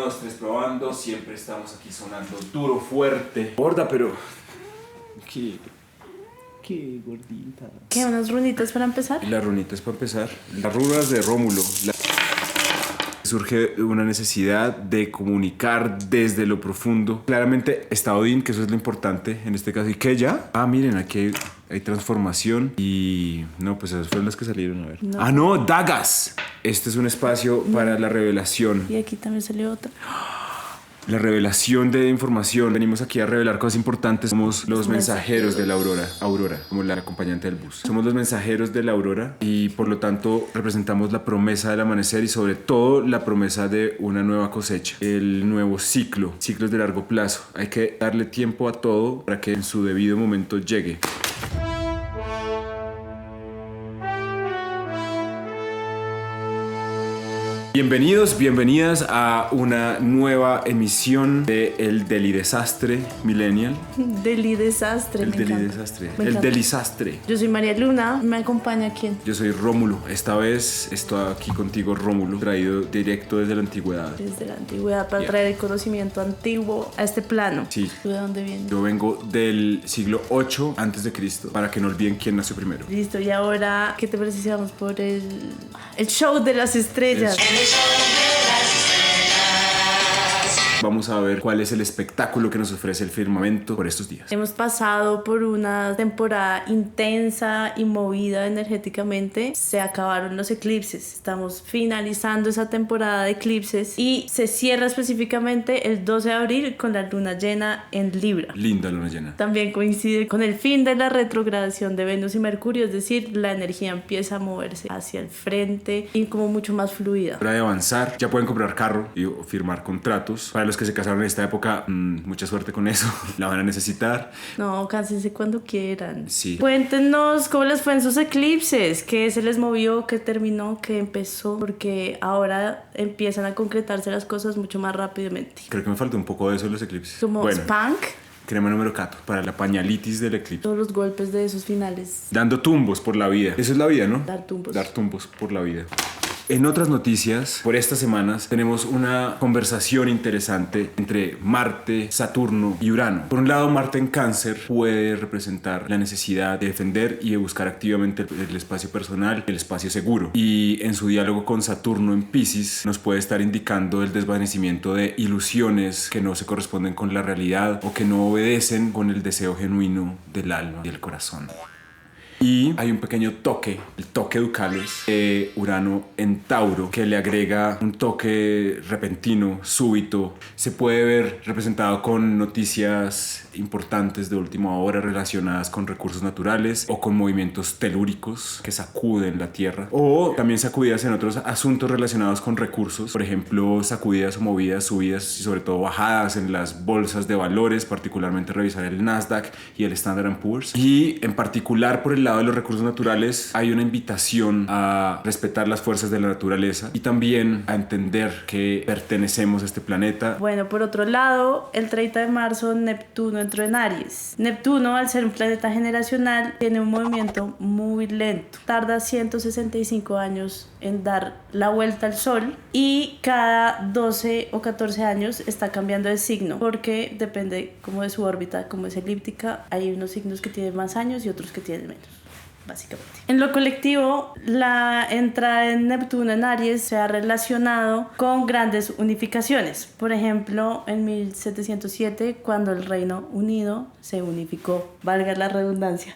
2, 3 probando. Siempre estamos aquí sonando duro, fuerte. Gorda, pero... ¿Qué gordita? ¿Qué? ¿Unas runitas para empezar? Las runitas para empezar. Las runas de Rómulo. Surge una necesidad de comunicar desde lo profundo. Claramente está Odín, que eso es lo importante en este caso. ¿Y qué ya? Ah, miren, aquí hay transformación. Y no, pues esas fueron las que salieron, a ver. No. ¡Ah, no! ¡Dagas! Este es un espacio para la revelación. Y aquí también salió otra. La revelación de información. Venimos aquí a revelar cosas importantes. Somos los mensajeros de la Aurora, como la acompañante del bus. Somos los mensajeros de la Aurora y por lo tanto representamos la promesa del amanecer y sobre todo la promesa de una nueva cosecha. El nuevo ciclos de largo plazo. Hay que darle tiempo a todo para que en su debido momento llegue. Bienvenidos, bienvenidas a una nueva emisión de El Delidesastre Millennial. Delidesastre, El me encanta. Delidesastre. Me El encanta. Delisastre. Yo soy María Luna, ¿me acompaña quién? Yo soy Rómulo. Esta vez estoy aquí contigo, Rómulo, traído directo desde la antigüedad. Desde la antigüedad para Yeah. traer el conocimiento antiguo a este plano. Sí. ¿Tú de dónde vienes? Yo vengo del siglo 8 antes de Cristo, para que no olviden quién nació primero. Listo, y ahora, ¿qué te parece si vamos por el show de las estrellas? Vamos a ver cuál es el espectáculo que nos ofrece el firmamento por estos días. Hemos pasado por una temporada intensa y movida energéticamente. Se acabaron los eclipses. Estamos finalizando esa temporada de eclipses y se cierra específicamente el 12 de abril con la luna llena en Libra. Linda luna llena. También coincide con el fin de la retrogradación de Venus y Mercurio, es decir, la energía empieza a moverse hacia el frente y como mucho más fluida. Hora de avanzar. Ya pueden comprar carro y firmar contratos. Para los que se casaron en esta época, mucha suerte con eso. La van a necesitar. No, cánsense cuando quieran. Sí. Cuéntenos cómo les fue en sus eclipses, qué se les movió, qué terminó, qué empezó, porque ahora empiezan a concretarse las cosas mucho más rápidamente. Creo que me faltó un poco de eso en los eclipses. Como Bueno, Spank, crema número 4 para la pañalitis del eclipse. todos los golpes de esos finales. Dando tumbos por la vida. Eso es la vida, ¿no? Dar tumbos. Dar tumbos por la vida. En otras noticias, por estas semanas, tenemos una conversación interesante entre Marte, Saturno y Urano. Por un lado, Marte en Cáncer puede representar la necesidad de defender y de buscar activamente el espacio personal, el espacio seguro. Y en su diálogo con Saturno en Piscis, nos puede estar indicando el desvanecimiento de ilusiones que no se corresponden con la realidad o que no obedecen con el deseo genuino del alma y del corazón. Y hay un pequeño toque, el toque ducales de Urano en Tauro, que le agrega un toque repentino, súbito. Se puede ver representado con noticias importantes de última hora relacionadas con recursos naturales o con movimientos telúricos que sacuden la Tierra. O también sacudidas en otros asuntos relacionados con recursos, por ejemplo, sacudidas o movidas, subidas y sobre todo bajadas en las bolsas de valores, particularmente revisar el Nasdaq y el Standard & Poor's. Y en particular por el lado de los recursos naturales hay una invitación a respetar las fuerzas de la naturaleza y también a entender que pertenecemos a este planeta. Bueno, por otro lado, el 30 de marzo Neptuno entró en Aries. Neptuno, al ser un planeta generacional, tiene un movimiento muy lento. Tarda 165 años en dar la vuelta al Sol y cada 12 o 14 años está cambiando de signo porque depende como de su órbita, como es elíptica. Hay unos signos que tienen más años y otros que tienen menos, básicamente. En lo colectivo, la entrada de Neptuno en Aries se ha relacionado con grandes unificaciones. Por ejemplo, en 1707, cuando el Reino Unido se unificó, valga la redundancia.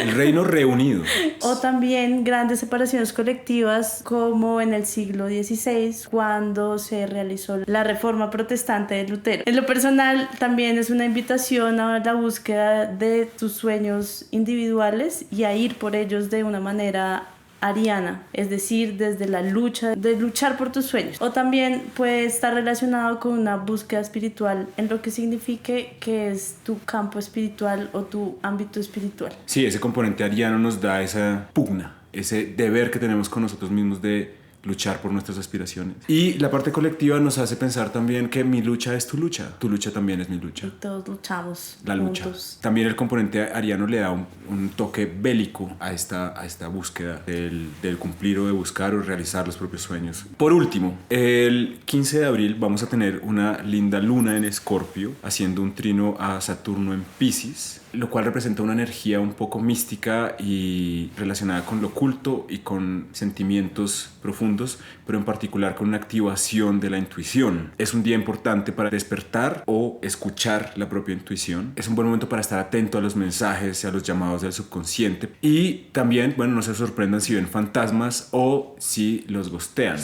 El reino reunido. O también grandes separaciones colectivas, como en el siglo XVI, cuando se realizó la reforma protestante de Lutero. En lo personal, también es una invitación a la búsqueda de tus sueños individuales y a ir por ellos de una manera ariana, es decir, desde la lucha, de luchar por tus sueños. O también puede estar relacionado con una búsqueda espiritual en lo que signifique que es tu campo espiritual o tu ámbito espiritual. Sí, ese componente ariano nos da esa pugna, ese deber que tenemos con nosotros mismos de luchar por nuestras aspiraciones. Y la parte colectiva nos hace pensar también que mi lucha es tu lucha también es mi lucha. Y todos luchamos La lucha. juntos. También el componente ariano le da un toque bélico a esta búsqueda del cumplir o de buscar o realizar los propios sueños. Por último, el 15 de abril vamos a tener una linda luna en Escorpio haciendo un trino a Saturno en Piscis, lo cual representa una energía un poco mística y relacionada con lo oculto y con sentimientos profundos, pero en particular con una activación de la intuición. Es un día importante para despertar o escuchar la propia intuición. Es un buen momento para estar atento a los mensajes y a los llamados del subconsciente. Y también, bueno, no se sorprendan si ven fantasmas o si los ghostean.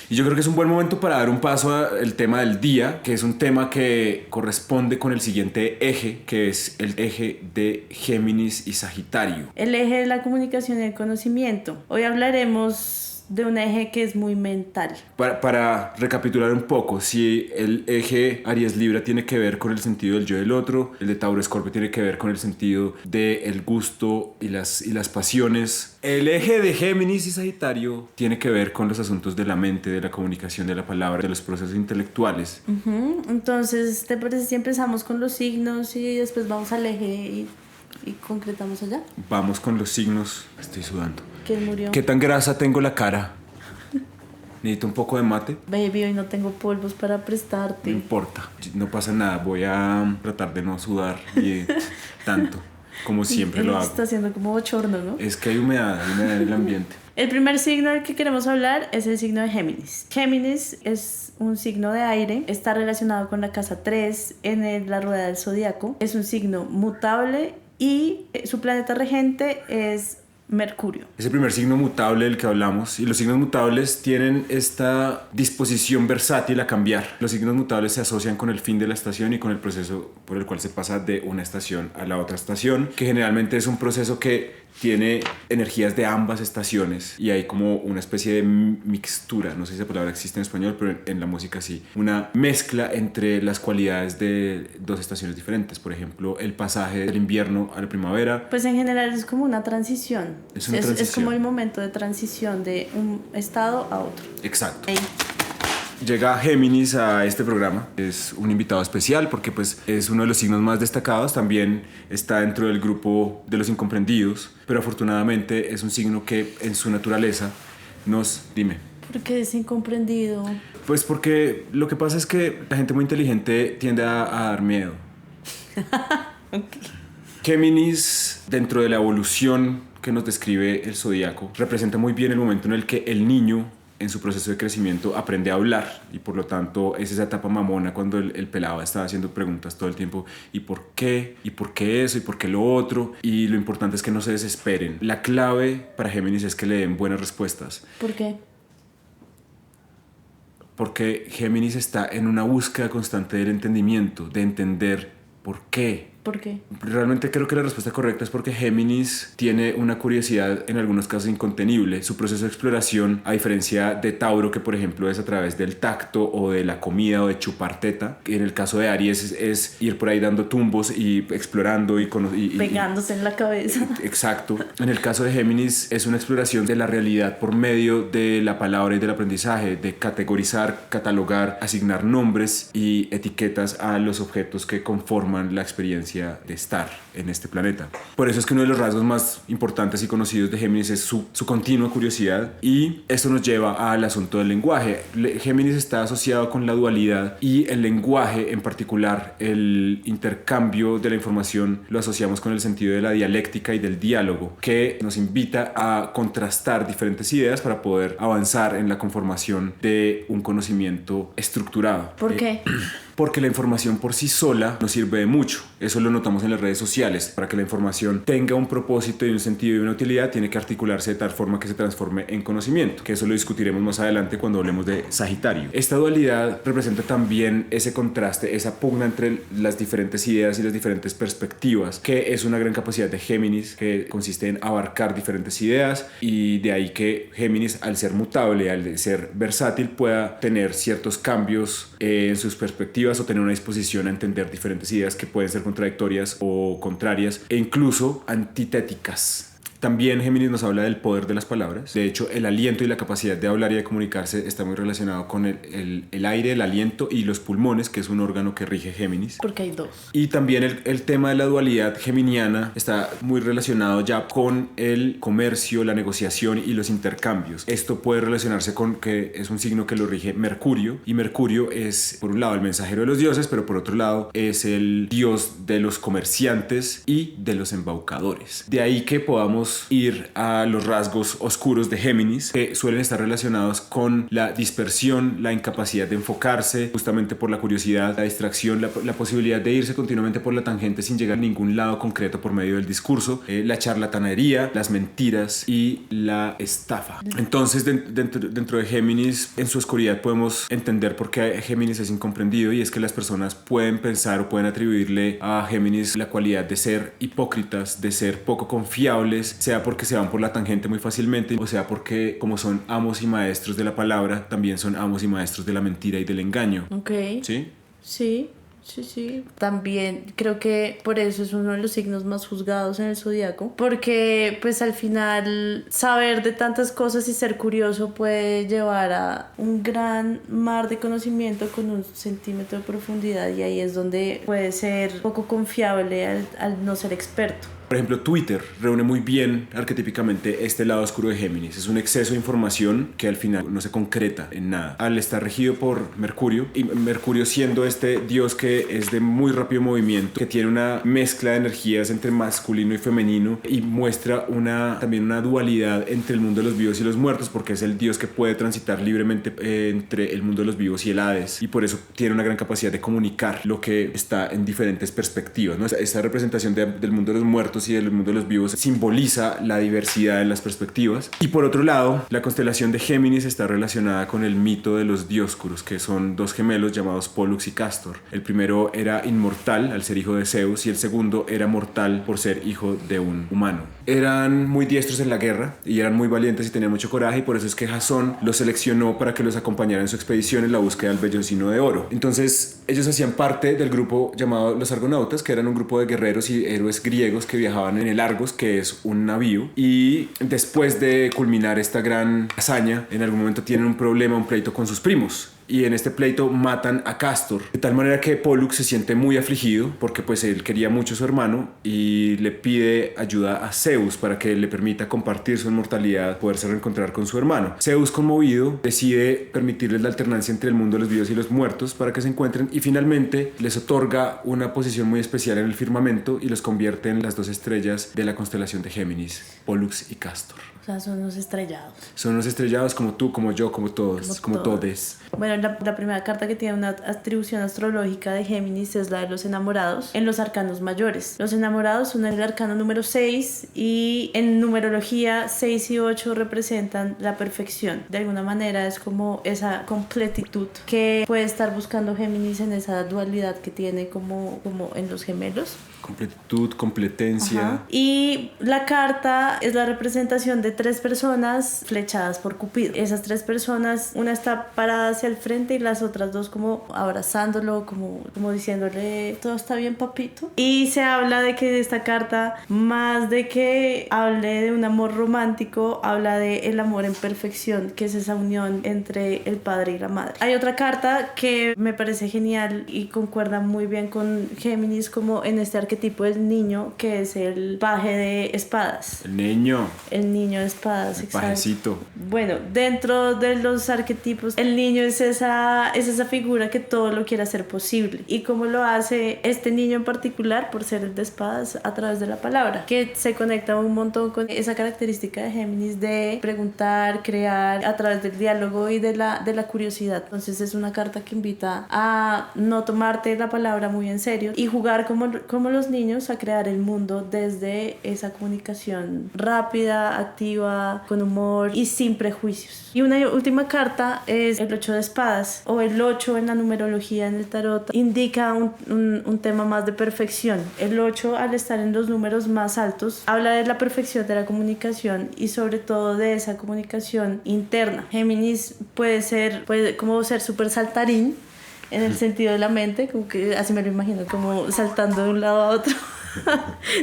Y yo creo que es un buen momento para dar un paso al tema del día, que es un tema que corresponde con el siguiente eje, que es el eje de Géminis y Sagitario. El eje de la comunicación y el conocimiento. Hoy hablaremos de un eje que es muy mental. Para recapitular un poco, si el eje Aries Libra tiene que ver con el sentido del yo y del otro, el de Tauro Escorpio tiene que ver con el sentido del gusto y las pasiones, el eje de Géminis y Sagitario tiene que ver con los asuntos de la mente, de la comunicación, de la palabra, de los procesos intelectuales. Entonces, ¿te parece si empezamos con los signos y después vamos al eje y concretamos allá? Vamos con los signos. Estoy sudando. ¿Quién murió? ¿Qué tan grasa tengo la cara? Necesito un poco de mate. Baby, hoy no tengo polvos para No prestarte. importa, no pasa nada. Voy a tratar de no sudar tanto como siempre lo hago. Está haciendo como bochorno, ¿no? Es que hay humedad en el ambiente. El primer signo del que queremos hablar es el signo de Géminis. Géminis es un signo de aire, está relacionado con la casa 3 en la rueda del zodiaco. Es un signo mutable y su planeta regente es Mercurio. Es el primer signo mutable del que hablamos y los signos mutables tienen esta disposición versátil a cambiar. Los signos mutables se asocian con el fin de la estación y con el proceso por el cual se pasa de una estación a la otra estación, que generalmente es un proceso que tiene energías de ambas estaciones y hay como una especie de mixtura, no sé si esa palabra existe en español, pero en la música sí, una mezcla entre las cualidades de dos estaciones diferentes. Por ejemplo, el pasaje del invierno a la primavera. Pues en general es como una transición. Es una transición. Es como el momento de transición de un estado a otro. Exacto. Ahí. Llega Géminis a este programa, es un invitado especial porque pues es uno de los signos más destacados, también está dentro del grupo de los incomprendidos, pero afortunadamente es un signo que en su naturaleza dime. ¿Por qué es incomprendido? Pues porque lo que pasa es que la gente muy inteligente tiende a dar miedo. Okay. Géminis, dentro de la evolución que nos describe el zodiaco, representa muy bien el momento en el que el niño en su proceso de crecimiento aprende a hablar y por lo tanto es esa etapa mamona cuando el pelado está haciendo preguntas todo el tiempo ¿y por qué? ¿Y por qué eso? ¿Y por qué lo otro? Y lo importante es que no se desesperen. La clave para Géminis es que le den buenas respuestas. ¿Por qué? Porque Géminis está en una búsqueda constante del entendimiento, de entender por qué. ¿Por qué? Realmente creo que la respuesta correcta es porque Géminis tiene una curiosidad en algunos casos incontenible. Su proceso de exploración, a diferencia de Tauro, que por ejemplo es a través del tacto o de la comida o de chupar teta, en el caso de Aries es ir por ahí dando tumbos y explorando y pegándose en la cabeza. Exacto. En el caso de Géminis es una exploración de la realidad por medio de la palabra y del aprendizaje, de categorizar, catalogar, asignar nombres y etiquetas a los objetos que conforman la experiencia de estar en este planeta. Por eso es que uno de los rasgos más importantes y conocidos de Géminis es su continua curiosidad, y esto nos lleva al asunto del lenguaje. Géminis está asociado con la dualidad y el lenguaje, en particular el intercambio de la información, lo asociamos con el sentido de la dialéctica y del diálogo, que nos invita a contrastar diferentes ideas para poder avanzar en la conformación de un conocimiento estructurado. ¿Por qué? Porque la información por sí sola no sirve de mucho. Eso lo notamos en las redes sociales. Para que la información tenga un propósito y un sentido y una utilidad, tiene que articularse de tal forma que se transforme en conocimiento, que eso lo discutiremos más adelante cuando hablemos de Sagitario. Esta dualidad representa también ese contraste, esa pugna entre las diferentes ideas y las diferentes perspectivas, que es una gran capacidad de Géminis, que consiste en abarcar diferentes ideas, y de ahí que Géminis, al ser mutable, al ser versátil, pueda tener ciertos cambios en sus perspectivas o tener una disposición a entender diferentes ideas que pueden ser contradictorias o contrarias e incluso antitéticas. También Géminis nos habla del poder de las palabras. De hecho, el aliento y la capacidad de hablar y de comunicarse está muy relacionado con el aire, el aliento y los pulmones, que es un órgano que rige Géminis. Porque hay dos. Y también el tema de la dualidad geminiana está muy relacionado ya con el comercio, la negociación y los intercambios. Esto puede relacionarse con que es un signo que lo rige Mercurio, y Mercurio es por un lado el mensajero de los dioses, pero por otro lado es el dios de los comerciantes y de los embaucadores. De ahí que podamos ir a los rasgos oscuros de Géminis, que suelen estar relacionados con la dispersión, la incapacidad de enfocarse, justamente por la curiosidad, la distracción, la posibilidad de irse continuamente por la tangente sin llegar a ningún lado concreto por medio del discurso, la charlatanería, las mentiras y la estafa. Entonces, dentro de Géminis, en su oscuridad podemos entender por qué Géminis es incomprendido, y es que las personas pueden pensar o pueden atribuirle a Géminis la cualidad de ser hipócritas, de ser poco confiables, sea porque se van por la tangente muy fácilmente, o sea porque, como son amos y maestros de la palabra, también son amos y maestros de la mentira y del engaño. Ok. ¿Sí? Sí. También creo que por eso es uno de los signos más juzgados en el zodiaco, porque pues al final saber de tantas cosas y ser curioso puede llevar a un gran mar de conocimiento con un centímetro de profundidad, y ahí es donde puede ser poco confiable al no ser experto. Por ejemplo, Twitter reúne muy bien arquetípicamente este lado oscuro de Géminis. Es un exceso de información que al final no se concreta en nada. Al estar regido por Mercurio, y Mercurio siendo este dios que es de muy rápido movimiento, que tiene una mezcla de energías entre masculino y femenino, y muestra también una dualidad entre el mundo de los vivos y los muertos, porque es el dios que puede transitar libremente entre el mundo de los vivos y el Hades, y por eso tiene una gran capacidad de comunicar lo que está en diferentes perspectivas, ¿no? Esta representación del mundo de los muertos y del mundo de los vivos simboliza la diversidad en las perspectivas. Y por otro lado, la constelación de Géminis está relacionada con el mito de los Dioscuros, que son dos gemelos llamados Pollux y Castor. El primero era inmortal al ser hijo de Zeus, y el segundo era mortal por ser hijo de un humano. Eran muy diestros en la guerra y eran muy valientes y tenían mucho coraje, y por eso es que Jasón los seleccionó para que los acompañara en su expedición en la búsqueda del vellocino de oro. Entonces ellos hacían parte del grupo llamado los Argonautas, que eran un grupo de guerreros y héroes griegos que viajaban en el Argos, que es un navío, y después de culminar esta gran hazaña, en algún momento tienen un problema, un pleito con sus primos, y en este pleito matan a Castor, de tal manera que Pollux se siente muy afligido porque pues él quería mucho a su hermano y le pide ayuda a Zeus para que le permita compartir su inmortalidad, poderse reencontrar con su hermano. Zeus, conmovido, decide permitirles la alternancia entre el mundo de los vivos y los muertos para que se encuentren, y finalmente les otorga una posición muy especial en el firmamento y los convierte en las dos estrellas de la constelación de Géminis, Pollux y Castor. O sea, son los estrellados. Son los estrellados como tú, como yo, como todos, como todes. Bueno, la primera carta que tiene una atribución astrológica de Géminis es la de los enamorados en los arcanos mayores. Los enamorados son el arcano número 6, y en numerología 6 y 8 representan la perfección. De alguna manera es como esa completitud que puede estar buscando Géminis en esa dualidad que tiene como en los gemelos. Completitud, completencia. Ajá. Y la carta es la representación de 3 personas flechadas por Cupido. Esas 3 personas, una está parada hacia el frente y las otras 2 como abrazándolo, como diciéndole todo está bien, papito. Y se habla de que esta carta, más de que hable de un amor romántico, habla de el amor en perfección, que es esa unión entre el padre y la madre. Hay otra carta que me parece genial y concuerda muy bien con Géminis, como en este arquetipo del niño, que es el paje de espadas. El niño de espadas, el exacto. pajecito. Bueno, dentro de los arquetipos, el niño es esa figura que todo lo quiere hacer posible. ¿Y cómo lo hace este niño en particular? Por ser el de espadas, a través de la palabra, que se conecta un montón con esa característica de Géminis de preguntar, crear a través del diálogo y de la curiosidad. Entonces es una carta que invita a no tomarte la palabra muy en serio y jugar como los niños a crear el mundo desde esa comunicación rápida, activa, con humor y sin prejuicios. Y una última carta es el 8 de espadas, o el 8 en la numerología, en el tarot, indica un tema más de perfección. El 8, al estar en los números más altos, habla de la perfección de la comunicación y sobre todo de esa comunicación interna. Géminis puede como ser súper saltarín en el sentido de la mente, como que así me lo imagino, como saltando de un lado a otro.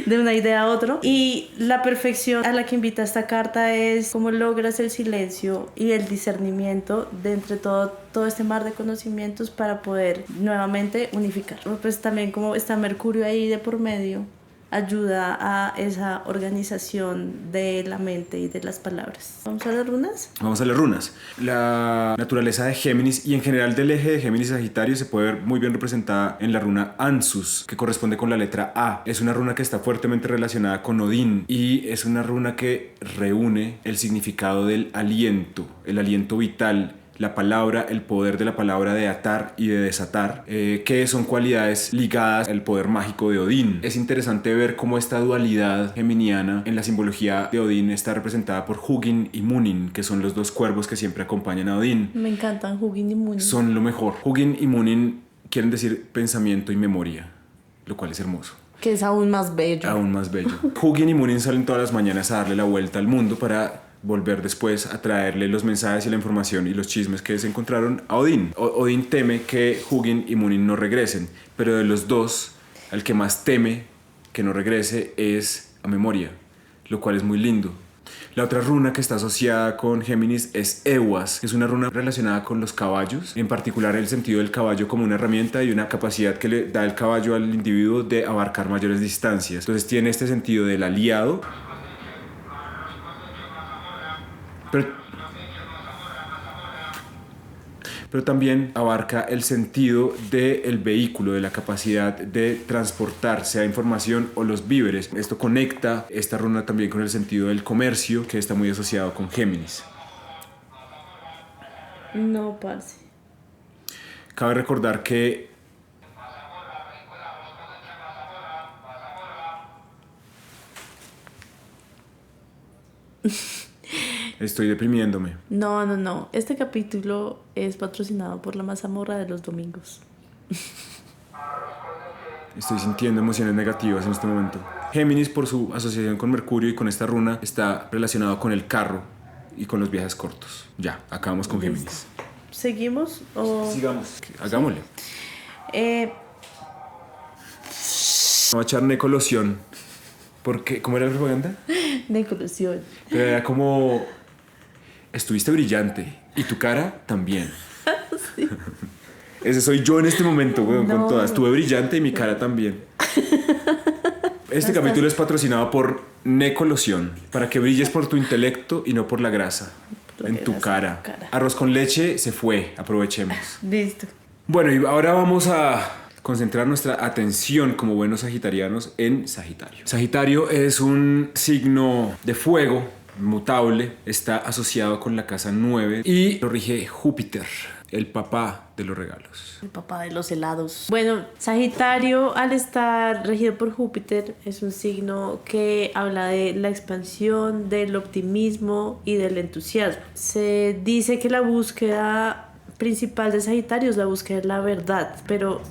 de una idea a otro. Y la perfección a la que invita esta carta es cómo logras el silencio y el discernimiento de entre todo este mar de conocimientos para poder nuevamente unificar. Pues también como está Mercurio ahí de por medio, ayuda a esa organización de la mente y de las palabras. ¿Vamos a las runas? Vamos a las runas. La naturaleza de Géminis y en general del eje de Géminis y Sagitario se puede ver muy bien representada en la runa Ansus, que corresponde con la letra A. Es una runa que está fuertemente relacionada con Odín y es una runa que reúne el significado del aliento, el aliento vital, la palabra, el poder de la palabra de atar y de desatar, que son cualidades ligadas al poder mágico de Odín. Es interesante ver cómo esta dualidad geminiana en la simbología de Odín está representada por Hugin y Munin, que son los dos cuervos que siempre acompañan a Odín. Me encantan Hugin y Munin. Son lo mejor. Hugin y Munin quieren decir pensamiento y memoria, lo cual es hermoso. Que es aún más bello. Aún más bello. Hugin y Munin salen todas las mañanas a darle la vuelta al mundo para volver después a traerle los mensajes y la información y los chismes que se encontraron a Odín. Odín teme que Hugin y Munin no regresen, pero de los dos, al que más teme que no regrese es a Memoria, lo cual es muy lindo. La otra runa que está asociada con Géminis es Ewas, que es una runa relacionada con los caballos, en particular el sentido del caballo como una herramienta y una capacidad que le da el caballo al individuo de abarcar mayores distancias. Entonces tiene este sentido del aliado, pero también abarca el sentido del vehículo, de la capacidad de transportar, sea información o los víveres. Esto conecta esta runa también con el sentido del comercio, que está muy asociado con Géminis. No, parce. Cabe recordar que estoy deprimiéndome. No. Este capítulo es patrocinado por la mazamorra de los domingos. Estoy sintiendo emociones negativas en este momento. Géminis, por su asociación con Mercurio y con esta runa, está relacionado con el carro y con los viajes cortos. Ya, acabamos con Géminis. ¿Seguimos o...? Sigamos. Hagámosle. Vamos a echar necoloción. Porque, ¿cómo era la propaganda? Necoloción. Pero era como... Estuviste brillante. Y tu cara también. Sí. Ese soy yo en este momento, weón, No. con todas. Estuve brillante y mi cara también. Este capítulo es patrocinado por Necoloción. Para que brilles por tu intelecto y no por la grasa. En tu cara. Arroz con leche se fue. Aprovechemos. Listo. Bueno, y ahora vamos a concentrar nuestra atención como buenos sagitarianos en Sagitario. Sagitario es un signo de fuego mutable, está asociado con la casa 9 y lo rige Júpiter, el papá de los regalos. El papá de los helados. Bueno, Sagitario, al estar regido por Júpiter, es un signo que habla de la expansión, del optimismo y del entusiasmo. Se dice que la búsqueda principal de Sagitario es la búsqueda de la verdad, pero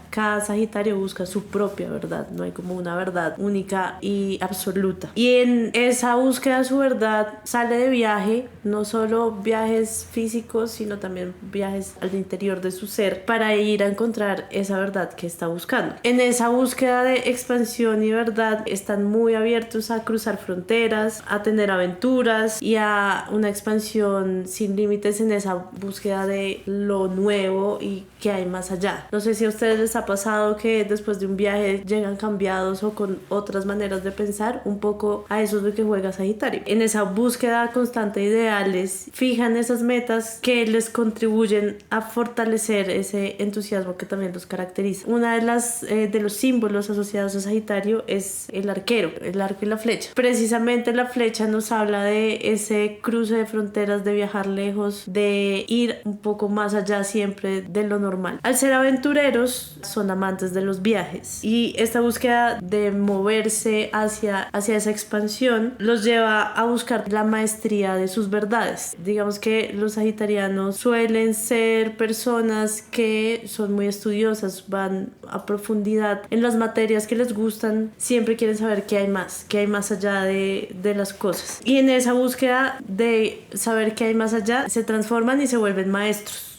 cada Sagitario busca su propia verdad, no hay como una verdad única y absoluta. Y en esa búsqueda de su verdad sale de viaje, no solo viajes físicos, sino también viajes al interior de su ser para ir a encontrar esa verdad que está buscando. En esa búsqueda de expansión y verdad están muy abiertos a cruzar fronteras, a tener aventuras y a una expansión sin límites en esa búsqueda de lo nuevo y que hay más allá. No sé si a ustedes les ha pasado que después de un viaje llegan cambiados o con otras maneras de pensar. Un poco a eso es lo que juega Sagitario. En esa búsqueda constante de ideales, fijan esas metas que les contribuyen a fortalecer ese entusiasmo que también los caracteriza. Una de los símbolos asociados a Sagitario es el arquero, el arco y la flecha. Precisamente la flecha nos habla de ese cruce de fronteras, de viajar lejos, de ir un poco más allá siempre de lo normal. Al ser aventureros, son amantes de los viajes y esta búsqueda de moverse hacia esa expansión los lleva a buscar la maestría de sus verdades. Digamos que los sagitarianos suelen ser personas que son muy estudiosas, van a profundidad en las materias que les gustan, siempre quieren saber qué hay más allá de las cosas. Y en esa búsqueda de saber qué hay más allá, se transforman y se vuelven maestros.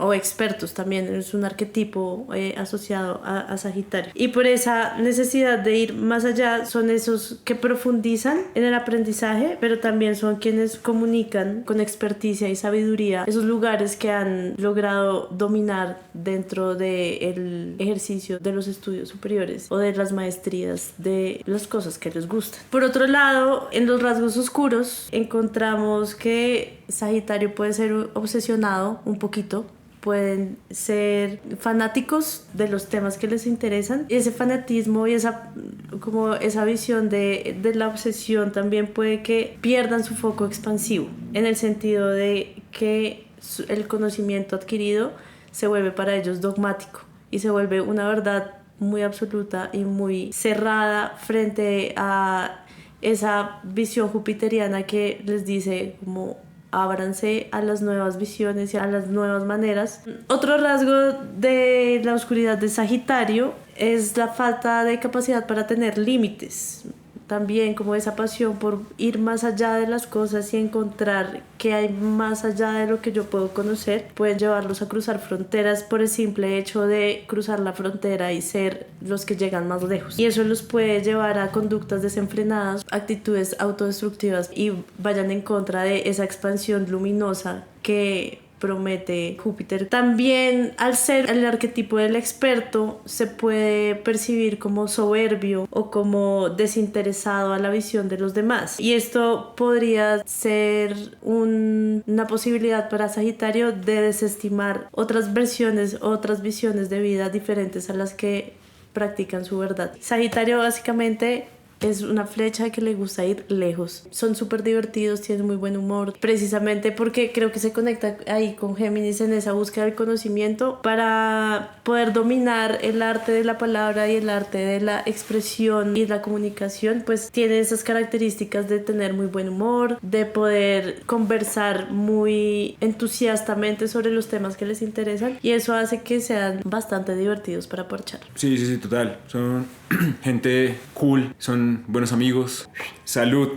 o expertos también, es un arquetipo asociado a Sagitario. Y por esa necesidad de ir más allá son esos que profundizan en el aprendizaje, pero también son quienes comunican con experticia y sabiduría esos lugares que han logrado dominar dentro del ejercicio de los estudios superiores o de las maestrías de las cosas que les gustan. Por otro lado, en los rasgos oscuros encontramos que Sagitario puede ser obsesionado un poquito, pueden ser fanáticos de los temas que les interesan, y ese fanatismo y esa visión de la obsesión también puede que pierdan su foco expansivo, en el sentido de que el conocimiento adquirido se vuelve para ellos dogmático y se vuelve una verdad muy absoluta y muy cerrada frente a esa visión jupiteriana que les dice como ábranse a las nuevas visiones y a las nuevas maneras. Otro rasgo de la oscuridad de Sagitario es la falta de capacidad para tener límites. También como esa pasión por ir más allá de las cosas y encontrar qué hay más allá de lo que yo puedo conocer, pueden llevarlos a cruzar fronteras por el simple hecho de cruzar la frontera y ser los que llegan más lejos. Y eso los puede llevar a conductas desenfrenadas, actitudes autodestructivas y vayan en contra de esa expansión luminosa que promete Júpiter. También, al ser el arquetipo del experto, se puede percibir como soberbio o como desinteresado a la visión de los demás, y esto podría ser una posibilidad para Sagitario de desestimar otras versiones, otras visiones de vida diferentes a las que practican su verdad. Sagitario básicamente es una flecha que le gusta ir lejos. Son súper divertidos, tienen muy buen humor, precisamente porque creo que se conecta ahí con Géminis en esa búsqueda del conocimiento para poder dominar el arte de la palabra y el arte de la expresión y la comunicación. Pues tiene esas características de tener muy buen humor, de poder conversar muy entusiastamente sobre los temas que les interesan, y eso hace que sean bastante divertidos para parchar. Sí, total. Son gente cool, son buenos amigos. Salud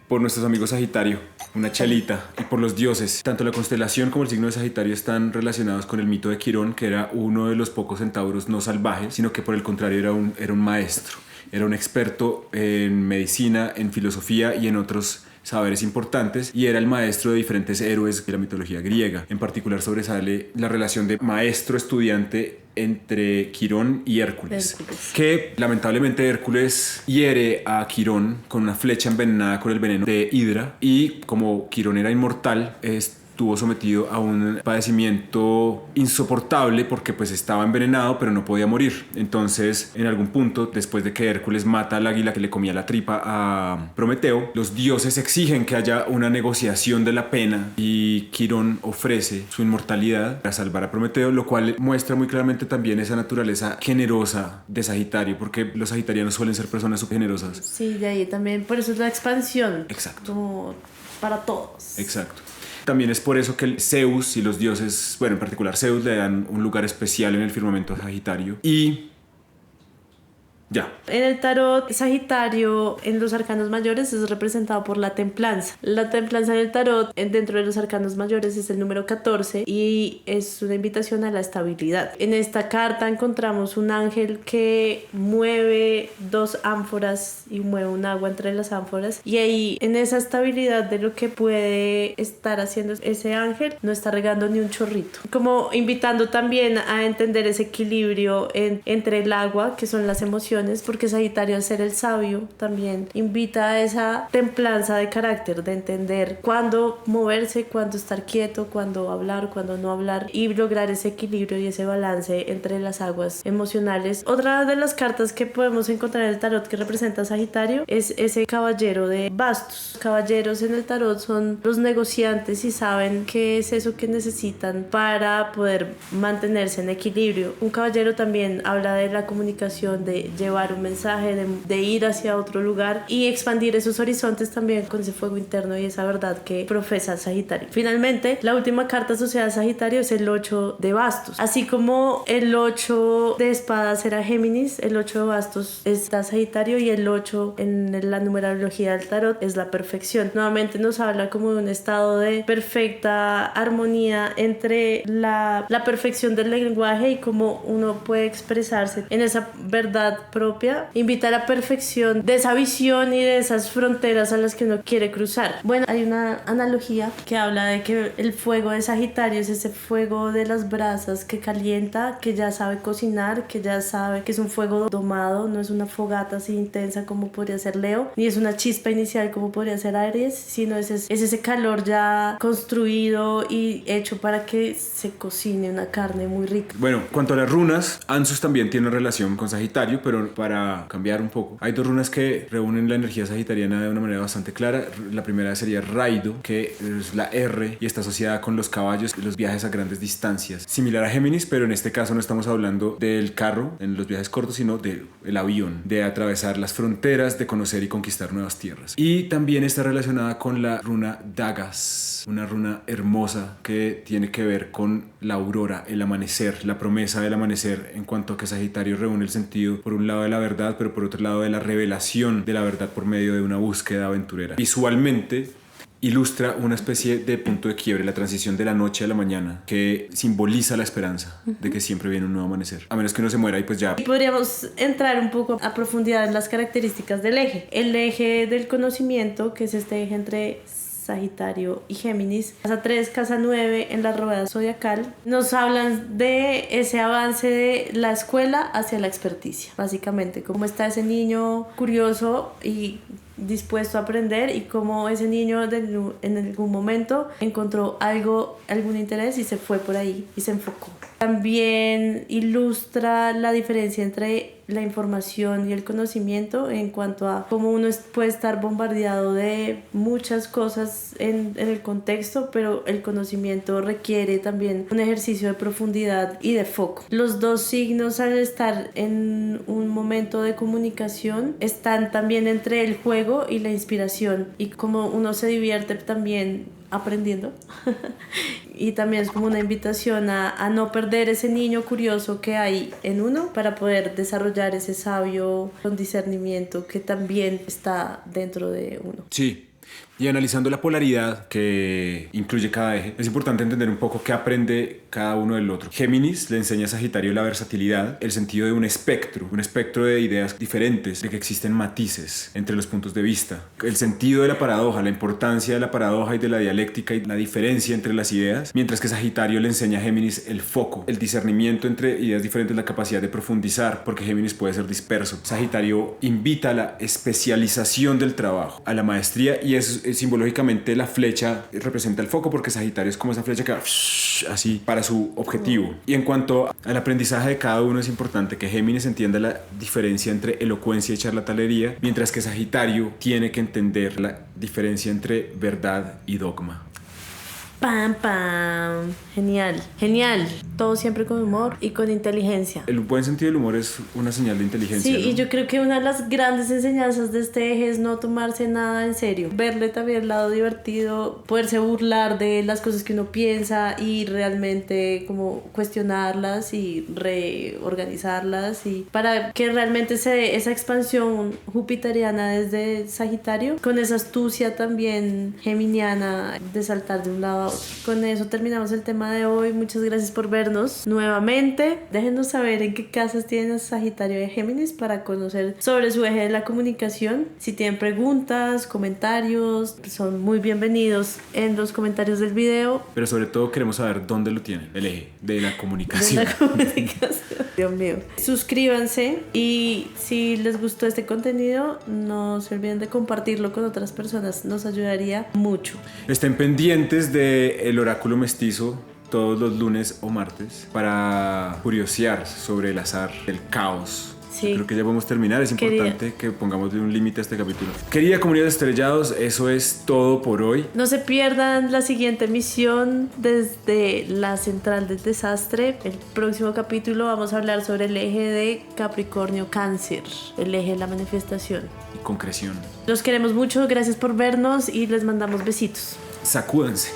por nuestros amigos Sagitario, una chelita, y por los dioses. Tanto la constelación como el signo de Sagitario están relacionados con el mito de Quirón, que era uno de los pocos centauros no salvajes, sino que por el contrario era un maestro, era un experto en medicina, en filosofía y en otros saberes importantes, y era el maestro de diferentes héroes de la mitología griega. En particular sobresale la relación de maestro-estudiante entre Quirón y Hércules, que lamentablemente Hércules hiere a Quirón con una flecha envenenada con el veneno de Hidra, y como Quirón era inmortal, estuvo sometido a un padecimiento insoportable porque pues estaba envenenado pero no podía morir. Entonces, en algún punto, después de que Hércules mata al águila que le comía la tripa a Prometeo, los dioses exigen que haya una negociación de la pena, y Quirón ofrece su inmortalidad para salvar a Prometeo, lo cual muestra muy claramente también esa naturaleza generosa de Sagitario, porque los sagitarianos suelen ser personas súper generosas. Sí, de ahí también, por eso es la expansión. Exacto. Como para todos. Exacto. También es por eso que el Zeus y los dioses, bueno, en particular Zeus, le dan un lugar especial en el firmamento a Sagitario. Y ya. En el tarot, Sagitario en los arcanos mayores es representado por la templanza. La templanza en el tarot, dentro de los arcanos mayores, es el número 14 y es una invitación a la estabilidad. En esta carta encontramos un ángel que mueve 2 ánforas y mueve un agua entre las ánforas, y ahí, en esa estabilidad de lo que puede estar haciendo ese ángel, no está regando ni un chorrito, como invitando también a entender ese equilibrio entre el agua, que son las emociones, porque Sagitario, al ser el sabio, también invita a esa templanza de carácter, de entender cuándo moverse, cuándo estar quieto, cuándo hablar, cuándo no hablar, y lograr ese equilibrio y ese balance entre las aguas emocionales. Otra de las cartas que podemos encontrar en el tarot que representa a Sagitario es ese caballero de bastos. Caballeros en el tarot son los negociantes y saben qué es eso que necesitan para poder mantenerse en equilibrio. Un caballero también habla de la comunicación, de llevar un mensaje, de ir hacia otro lugar y expandir esos horizontes también con ese fuego interno y esa verdad que profesa Sagitario. Finalmente, la última carta asociada a Sagitario es el 8 de bastos. Así como el 8 de espadas era Géminis, el 8 de bastos está Sagitario y el 8 en la numerología del tarot es la perfección. Nuevamente nos habla como de un estado de perfecta armonía entre la perfección del lenguaje y cómo uno puede expresarse en esa verdad propia, invitar a perfección de esa visión y de esas fronteras a las que uno quiere cruzar. Bueno, hay una analogía que habla de que el fuego de Sagitario es ese fuego de las brasas que calienta, que ya sabe cocinar, que ya sabe que es un fuego domado, no es una fogata así intensa como podría ser Leo, ni es una chispa inicial como podría ser Aries, sino es ese calor ya construido y hecho para que se cocine una carne muy rica. Bueno, cuanto a las runas, Ansus también tiene relación con Sagitario, pero para cambiar un poco, hay dos runas que reúnen la energía sagitariana de una manera bastante clara. La primera sería Raido, que es la R y está asociada con los caballos y los viajes a grandes distancias, similar a Géminis, pero en este caso no estamos hablando del carro en los viajes cortos, sino del avión, de atravesar las fronteras, de conocer y conquistar nuevas tierras. Y también está relacionada con la runa Dagas, una runa hermosa que tiene que ver con la aurora, el amanecer, la promesa del amanecer, en cuanto a que Sagitario reúne el sentido por un lado de la verdad, pero por otro lado de la revelación de la verdad por medio de una búsqueda aventurera. Visualmente ilustra una especie de punto de quiebre, la transición de la noche a la mañana, que simboliza la esperanza de que siempre viene un nuevo amanecer, a menos que uno se muera y pues ya. Y podríamos entrar un poco a profundidad en las características del eje. El eje del conocimiento, que es este eje entre Sagitario y Géminis, casa 3, casa 9 en la rueda zodiacal, nos hablan de ese avance de la escuela hacia la experticia, básicamente, cómo está ese niño curioso y dispuesto a aprender y cómo ese niño en algún momento encontró algún interés y se fue por ahí y se enfocó. También ilustra la diferencia entre la información y el conocimiento en cuanto a cómo uno puede estar bombardeado de muchas cosas en el contexto, pero el conocimiento requiere también un ejercicio de profundidad y de foco. Los dos signos, al estar en un momento de comunicación, están también entre el juego y la inspiración, y cómo uno se divierte también aprendiendo y también es como una invitación a no perder ese niño curioso que hay en uno para poder desarrollar ese sabio con discernimiento que también está dentro de uno. Sí. Y analizando la polaridad que incluye cada eje, es importante entender un poco qué aprende cada uno del otro. Géminis le enseña a Sagitario la versatilidad, el sentido de un espectro de ideas diferentes, de que existen matices entre los puntos de vista, el sentido de la paradoja, la importancia de la paradoja y de la dialéctica y la diferencia entre las ideas, mientras que Sagitario le enseña a Géminis el foco, el discernimiento entre ideas diferentes, la capacidad de profundizar, porque Géminis puede ser disperso. Sagitario invita a la especialización del trabajo, a la maestría, y es simbológicamente la flecha representa el foco, porque Sagitario es como esa flecha que va así para su objetivo. Y en cuanto al aprendizaje de cada uno, es importante que Géminis entienda la diferencia entre elocuencia y charlatanería, mientras que Sagitario tiene que entender la diferencia entre verdad y dogma. ¡Pam, pam! Genial, genial. Todo siempre con humor y con inteligencia. El buen sentido del humor es una señal de inteligencia. Sí, ¿no? y yo creo que una de las grandes enseñanzas de este eje es no tomarse nada en serio. Verle también el lado divertido, poderse burlar de las cosas que uno piensa y realmente como cuestionarlas y reorganizarlas, y para que realmente se dé esa expansión jupiteriana desde Sagitario, con esa astucia también geminiana de saltar de un lado a otro. Con eso terminamos el tema de hoy. Muchas gracias por vernos nuevamente. Déjenos saber en qué casas tienen a Sagitario y Géminis para conocer sobre su eje de la comunicación. Si tienen preguntas, comentarios, son muy bienvenidos en los comentarios del video. Pero sobre todo queremos saber dónde lo tienen, el eje de la comunicación. De la comunicación. Dios mío. Suscríbanse, y si les gustó este contenido, no se olviden de compartirlo con otras personas. Nos ayudaría mucho. Estén pendientes de el oráculo mestizo todos los lunes o martes para curiosear sobre el azar, el caos Sí. Creo que ya podemos terminar. Es importante que pongamos un límite a este capítulo. Querida comunidad de estrellados, eso es todo por hoy. No se pierdan la siguiente emisión desde la Central del Desastre. El próximo capítulo vamos a hablar sobre el eje de Capricornio-Cáncer, el eje de la manifestación. Y concreción. Los queremos mucho, gracias por vernos y les mandamos besitos. Sacúdense.